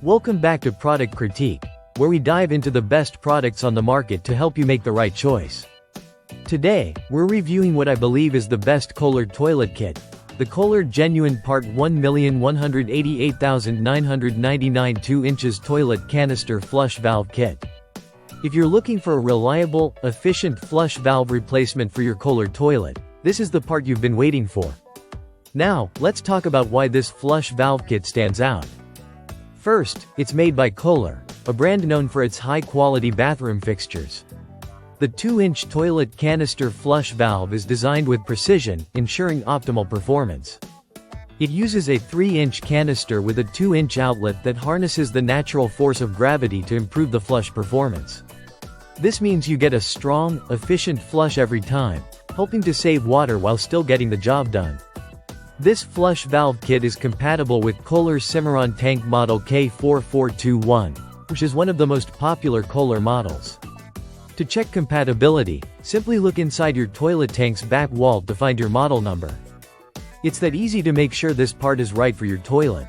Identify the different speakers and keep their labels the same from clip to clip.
Speaker 1: Welcome back to Product Critique, where we dive into the best products on the market to help you make the right choice. Today, we're reviewing what I believe is the best Kohler Toilet Kit, the Kohler Genuine Part 1,188,999 2 inches Toilet Canister Flush Valve Kit. If you're looking for a reliable, efficient flush valve replacement for your Kohler toilet, this is the part you've been waiting for. Now, let's talk about why this flush valve kit stands out. First, it's made by Kohler, a brand known for its high-quality bathroom fixtures. The 2-inch toilet canister flush valve is designed with precision, ensuring optimal performance. It uses a 3-inch canister with a 2-inch outlet that harnesses the natural force of gravity to improve the flush performance. This means you get a strong, efficient flush every time, helping to save water while still getting the job done. This flush valve kit is compatible with Kohler's Cimarron tank model K4421, which is one of the most popular Kohler models. To check compatibility, simply look inside your toilet tank's back wall to find your model number. It's that easy to make sure this part is right for your toilet.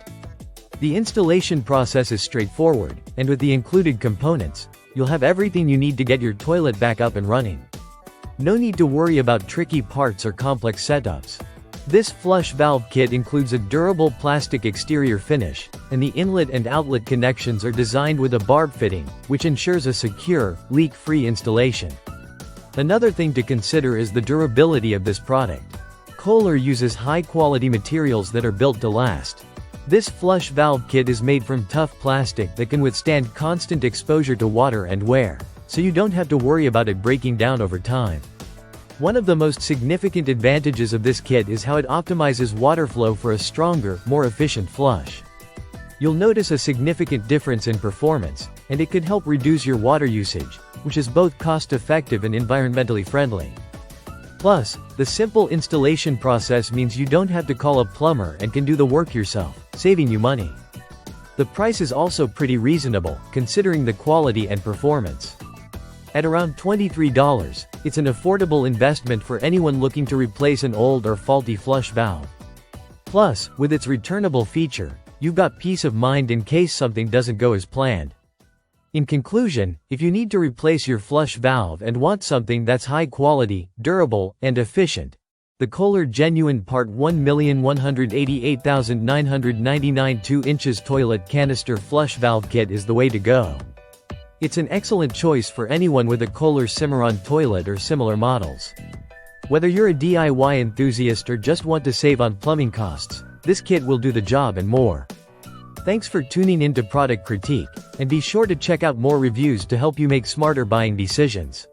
Speaker 1: The installation process is straightforward, and with the included components, you'll have everything you need to get your toilet back up and running. No need to worry about tricky parts or complex setups. This flush valve kit includes a durable plastic exterior finish, and the inlet and outlet connections are designed with a barb fitting, which ensures a secure, leak-free installation. Another thing to consider is the durability of this product. Kohler uses high-quality materials that are built to last. This flush valve kit is made from tough plastic that can withstand constant exposure to water and wear, so you don't have to worry about it breaking down over time. One of the most significant advantages of this kit is how it optimizes water flow for a stronger, more efficient flush. You'll notice a significant difference in performance, and it could help reduce your water usage, which is both cost-effective and environmentally friendly. Plus, the simple installation process means you don't have to call a plumber and can do the work yourself, saving you money. The price is also pretty reasonable, considering the quality and performance. At around $23, it's an affordable investment for anyone looking to replace an old or faulty flush valve. Plus, with its returnable feature, you've got peace of mind in case something doesn't go as planned. In conclusion, if you need to replace your flush valve and want something that's high quality, durable, and efficient, the Kohler Genuine Part 1,188,999 2 inches Toilet Canister Flush Valve Kit is the way to go. It's an excellent choice for anyone with a Kohler Cimarron toilet or similar models. Whether you're a DIY enthusiast or just want to save on plumbing costs, this kit will do the job and more. Thanks for tuning in to Product Critique, and be sure to check out more reviews to help you make smarter buying decisions.